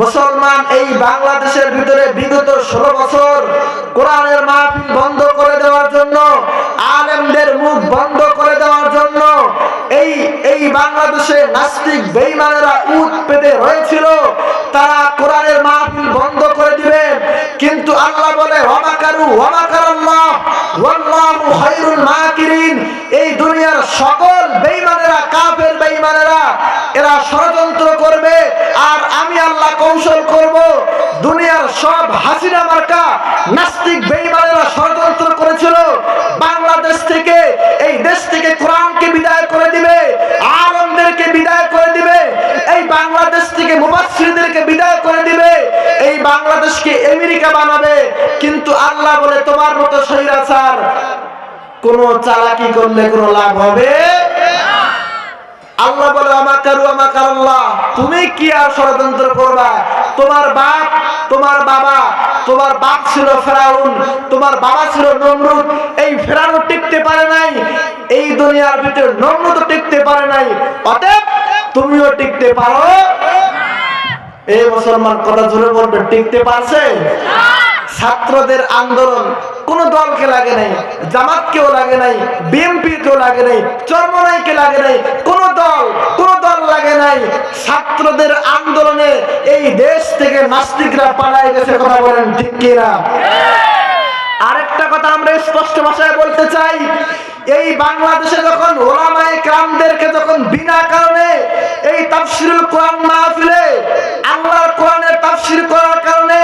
মুসলমান এই বাংলাদেশের ভিতরে বিগত 16 বছর কোরআনের মাহফিল বন্ধ করে দেওয়ার জন্য, আলেমদের মুখ বন্ধ করে দেওয়ার জন্য এই বাংলাদেশে নাস্তিক বেঈমানেরা উৎ পেতে হয়েছিল। তারা কোরআনের মাহফিল বন্ধ করে দিবেন, কিন্তু আল্লাহ বলে ওয়ামাকারু ওয়ামাকারাল্লাহ ওয়াল্লাহু খায়রুল মাকিরিন। এই দুনিয়ার সকল বেঈমানেরা, কাফের বেঈমানেরা, এরা ষড়যন্ত্র করবে আর আমি আল্লাহ কৌশল করব। দুনিয়ার সব হাসিনা মার্কা নাস্তিক বেঈমানেরা ষড়যন্ত্র করেছিল বাংলাদেশ থেকে, এই দেশ থেকে কোরআনকে বিদায় করে দিবে, আলেমদেরকে বিদায় করে দিবে, এই বাংলাদেশ থেকে মুফাসসিরদেরকে বিদায় করে দিবে, এই বাংলাদেশকে আমেরিকা বানাবে। কিন্তু আল্লাহ বলে তোমার মতো স্বৈরাচার কোন চালাকি করলে কোনো লাভ হবে না। আল্লাহ বলে আমাকারু আমাকারাল্লাহ, তুমি কি আর ষড়যন্ত্র করবা? তোমার বাপ, তোমার বাবা, তোমার বাপ ছিল ফেরাউন, তোমার বাবা ছিল নমরুদ। এই ফেরাউন টিকতে পারে নাই, এই দুনিয়ার ভিতরে নমরুদ টিকতে পারে নাই, অতএব তুমিও টিকতে পারো। এই মুসলমান কথা জোরে বলবে, টিকতে পারছে? ছাত্রদের আন্দোলন কোন দলকে লাগে নাই, জামাতকেও লাগে নাই, বিএনপিকেও লাগে নাই, চরমনাইকে লাগে নাই, কোন দল লাগে নাই। ছাত্রদের আন্দোলনে এই দেশ থেকে নাস্তিকরা পালায় গেছে। কথা বলেন ঠিক কিনা? আরেকটা কথা আমরা স্পষ্ট ভাষায় বলতে চাই, এই বাংলাদেশে যখন ওলামায়ে কেরামদেরকে যখন বিনা কারণে এই তাফসীরুল কোরআন মাহফিলে আল্লাহর কোরআনের তাফসীর করার কারণে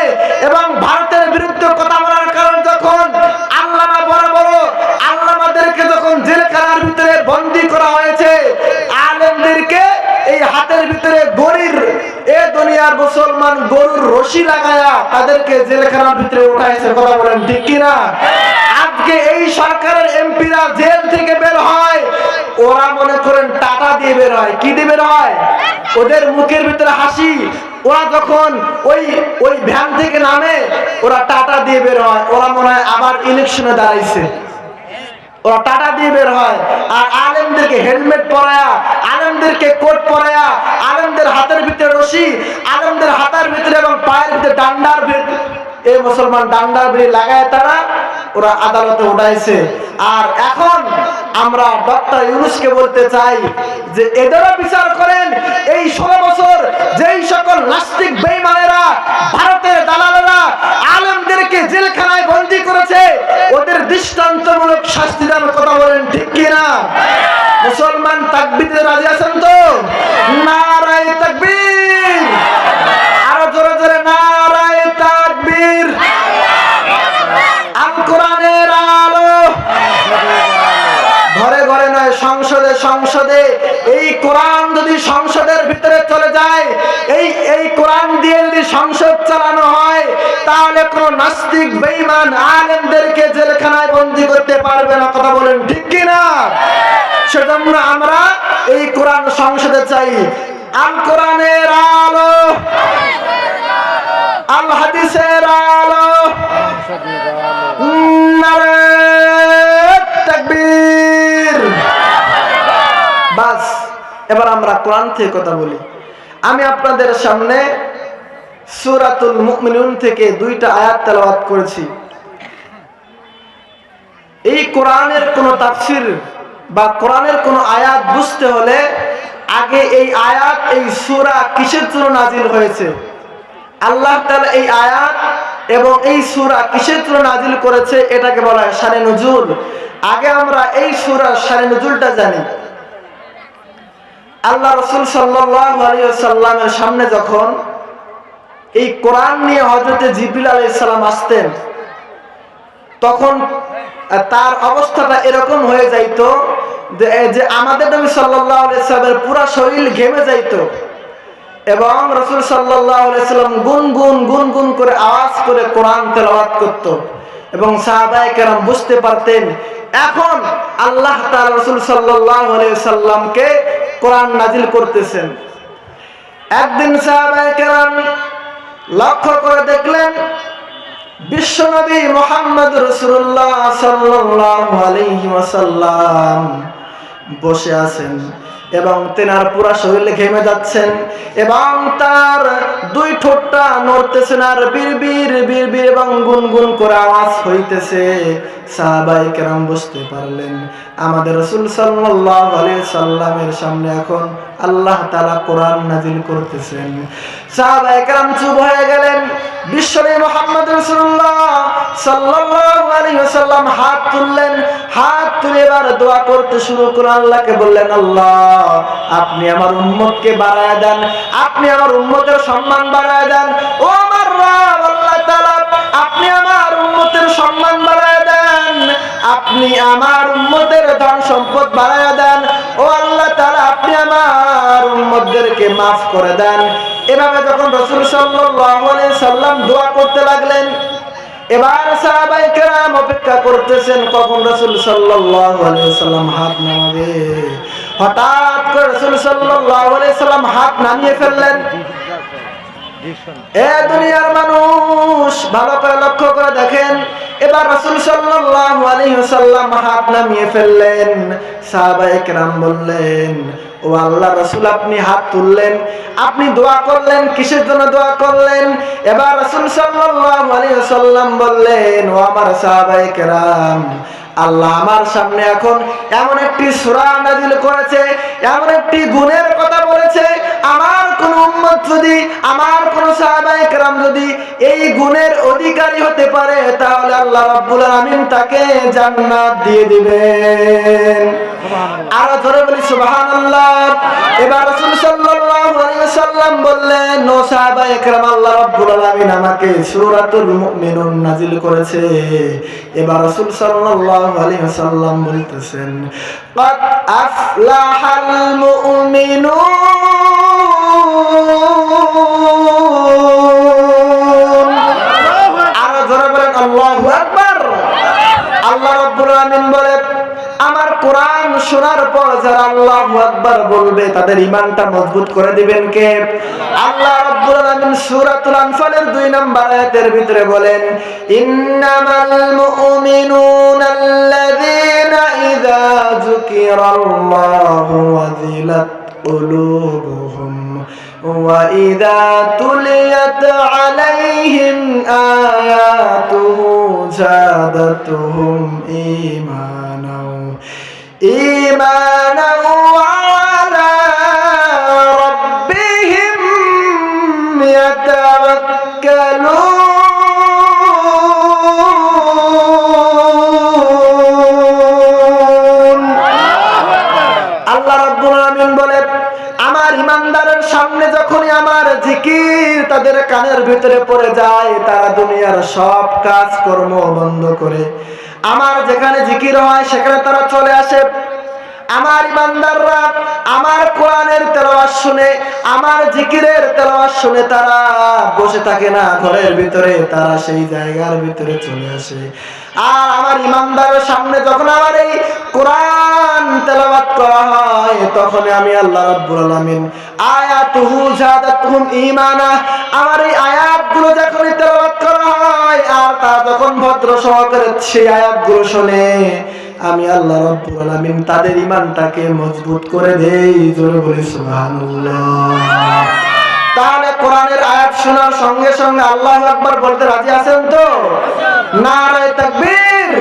এবং ভারতের বিরুদ্ধে কথা বলার কারণে যখন আল্লামা বড় বড় আল্লামাদেরকে যখন জেলখানার ভিতরে বন্দী করা হয়েছে, আলেমদেরকে এই হাতের ভিতরে গরির, এ দুনিয়ার মুসলমান গরুর রশি লাগায়া তাদেরকে জেলখানার ভিতরে উঠাইছে। কথা বলেন ঠিক কিনা? আজকে এই সরকারের এমপিরা জেল থেকে বের হয়, ওরা মনে করেন টাকা দিয়ে বের হয়। কি দিয়ে বের হয়? ওদের মুখের ভিতরে হাসি। ওরা যখন ওই ভ্যান থেকে নামে, ওরা টাটা দিয়ে বের হয়, ওরা মনে হয় আবার ইলেকশনে দাঁড়াইছে। ওরা টাটা দিয়ে বের হয়। আর আলেমদেরকে হেলমেট পরায়া, আলেমদেরকে কোট পরায়া, আলেমদের হাতের ভিতরে রশি, আলেমদের হাতের ভিতরে এবং পায়ের ভিতরে ডান্ডার ভিতরে, এই মুসলমান ডান্ডার ভিতরে লাগায় তারা ওরা আদালতে উঠাইছে। আর এখন আমরা ডক্টর ইউনূসকে বলতে চাই যে এদেরও বিচার করেন। এই 16 বছর যেই সকল নাস্তিক বেঈমানেরা, ভারতের দালালেরা আলেমদেরকে জেলখানায় বন্দী করেছে, ওদের দৃষ্টান্তমূলক শাস্তি দান। কথা বলেন ঠিক কিনা? মুসলমান তাকবীরে রাজি আছেন তো? নারায়ে তাকবীর, আরো জোরে জোরে নারায়ে তাকবীর। আল কোরআনের আলো ঘরে ঘরে নয়, সংসদে সংসদে। এই কোরআন যদি সংসদের ভিতরে চলে যায়, এই কোরআন দিয়ে যদি সংসদ চালানো হয়, তাহলে কোন নাস্তিক বেঈমান আলেমদেরকে জেলখানায় বন্দী করতে পারবে না। কথা বলেন ঠিক কিনা? সেজন্য আমরা এই কোরআন সংসদে চাই। আল কোরআনের আলো, আল হাদিসের আলো, নারায়ে তাকবীর। বাস, এবার আমরা কোরআন থেকে কথা বলি। আমি আপনাদের সামনে সূরাতুল মুমিনুন থেকে 2টা আয়াত তেলাওয়াত করেছি। এই কোরআনের কোন তাফসীর বা কোরআনের কোন আয়াত বুঝতে হলে আগে এই আয়াত, এই সূরা কিসের জন্য নাজিল হয়েছে, আল্লাহ তাআলা এই আয়াত এবং এই সূরা কিসের জন্য নাজিল করেছে, এটাকে বলা হয় শানে নুজুল। আগে আমরা এই সূরার শানে নুজুলটা জানি। আল্লাহ রাসূল সাল্লাল্লাহু আলাইহি ওয়াসাল্লামের সামনে যখন এই কোরআন নিয়ে হযরতে জিবরিল আলাইহিস সালাম আসতেন, তখন তার অবস্থাটা এরকম হয়ে যাইতো যে আমাদের নবী সাল্লাল্লাহু আলাইহি সাল্লামের পুরো শরীর ঘেমে যাইতো এবং রাসূল সাল্লাল্লাহু আলাইহি সাল্লাম গুনগুন গুনগুন করে আওয়াজ করে কোরআন তেলাওয়াত করত এবং সাহাবায়ে কেরাম বুঝতে পারতেন এখন আল্লাহ তাআলা রাসূল সাল্লাল্লাহু আলাইহি সাল্লামকে কোরআন নাজিল করতেছেন। একদিন সাহাবায়ে কেরাম লক্ষ্য করে দেখলেন বিশ্বনবী মুহাম্মদ রাসূলুল্লাহ সাল্লাল্লাহু আলাইহি ওয়াসাল্লাম বসে আছেন এবং তেনার পুরা শরীরে ঘেমে যাচ্ছেন এবং তার দুই ঠোঁটটা নড়তেছেন আর বিড়বিড় বিড়বিড় এবং গুনগুন করে আওয়াজ হইতেছে। সাহাবায়ে কেরাম বুঝতে পারলেন আমাদের রাসূল সাল্লাল্লাহু আলাইহি সাল্লামের সামনে এখন আল্লাহ তাআলা কোরআন নাযিল করতেছেন। সাহাবায়ে কেরাম চুপ হয়ে গেলেন। বিশ্বনবী মুহাম্মদ রাসূলুল্লাহ সাল্লাল্লাহু আলাইহি ওয়াসাল্লাম হাত তুললেন। হাত তুলে এবার দোয়া করতে শুরু করে আল্লাহকে বললেন, আল্লাহ আপনি আমার উম্মতকে বাড়ায় দেন, আপনি আমার উম্মতের সম্মান বাড়ায় দেন। ও আমার রব আল্লাহ তাআলা, আপনি আমার উম্মতের সম্মান বাড়ায় দেন, আপনি আমার উম্মতের ধন সম্পদ বাড়ায় দেন। ও আল্লাহ তাআলা, আপনি আমার উম্মতদেরকে মাফ করে দেন। এভাবে যখন রাসূল সাল্লাল্লাহু আলাইহি সাল্লাম দোয়া করতে লাগলেন, এবার সাহাবায়ে কেরাম অপেক্ষা করতেছেন কখন রাসূল সাল্লাল্লাহু আলাইহি সাল্লাম হাত নামাবে। হঠাৎ করে রাসূল সাল্লাল্লাহু আলাইহি সাল্লাম হাত নামিয়ে ফেললেন। এ দুনিয়ার মানুষ ভালো করে লক্ষ্য করে দেখেন, এবার রাসূল সাল্লাল্লাহু আলাইহি ওয়াসাল্লাম হাত নামিয়ে ফেললেন। সাহাবায়ে কেরাম বললেন, ও আল্লাহর রাসূল আপনি হাত তুললেন, আপনি দোয়া করলেন, কিসের জন্য দোয়া করলেন? এবার রাসূল সাল্লাল্লাহু আলাইহি ওয়াসাল্লাম বললেন, ও আমার সাহাবায়ে কেরাম, আল্লাহ আমার সামনে এখন এমন একটি সূরা নাযিল করেছে, এমন একটি গুণের কথা বলেছে, আমার কোন উম্মত যদি, আমার কোন সাহাবায়ে কেরাম যদি এই গুণের অধিকারী হতে পারে তাহলে আল্লাহ রাব্বুল আলামিন তাকে জান্নাত দিয়ে দিবেন। আর ধরে বলি সুবহানাল্লাহ। এবার রাসূল সাল্লাল্লাহু আলাইহি ওয়াসাল্লাম বললেন, ও সাহাবায়ে কেরাম, আল্লাহ রাব্বুল আলামিন আমাকে সূরাতুল মুমিনুন নাযিল করেছে। এবার রাসূল সাল্লাল্লাহু আলাইহি ওয়াসাল্লাম বলতেছেন, ক্বাদ আফলাহাল মুমিনুন। আর ধরে বলেন আল্লাহু আকবার। আল্লাহ রাব্বুল আলামিন বলে, আমার কোরআন শোনার পর যারা আল্লাহু আকবার বলবে তাদের ঈমানটা মজবুত করে দিবেন কে? আল্লাহ রাব্বুল আলামিন সূরাতুল আনফালের 2 নম্বর আয়াতের ভিতরে বলেন, ইন্নামাল মুমিনুনা আল্লাযীনা ইযা যুকিরাল্লাহু ওয়াজিলাত কুলুবুহুম ওয়া ইযা তুলিয়াত আলাইহিম আয়াতুহু যাদাতুহুম ঈমানাও আলা রাব্বিহিম ইয়াতাওয়াক্কালুন। আল্লাহ রাব্বুল আলামিন বলে, আমার ঈমানদারের সামনে যখনই আমার জিকির তাদের কানের ভিতরে পড়ে যায়, তারা দুনিয়ার সব কাজ কর্ম বন্ধ করে আমার যেখানে জিকির হয় সেখানে তারা চলে আসে। আমার ঈমানদাররা আমার কোরআনের তেলাওয়াত শুনে, আমার জিকিরের তেলাওয়াত শুনে তারা বসে থাকে না ঘরের ভিতরে, তারা সেই জায়গার ভিতরে চলে আসে। আর আমার ঈমানদারের সামনে যখন আমার এই কোরআন তেলাওয়াত করা হয় তখন আমি আল্লাহ রাব্বুল আলামিন আয়াতুহু যাদাতুহুম ঈমানা, আমার এই আয়াতগুলো যখন তেলাওয়াত করা হয় আর তারা যখন ভদ্র সহকারে সেই আয়াতগুলো শুনে, আমি আল্লাহ রাব্বুল আলামিন তাদের ঈমানটাকে মজবুত করে দেই। জোরে বলি সুবহানাল্লাহ। তাহলে কোরআনের আয়াত শোনার সঙ্গে সঙ্গে আল্লাহু আকবার বলতে রাজি আছেন তো? নারায়ে তাকবীর।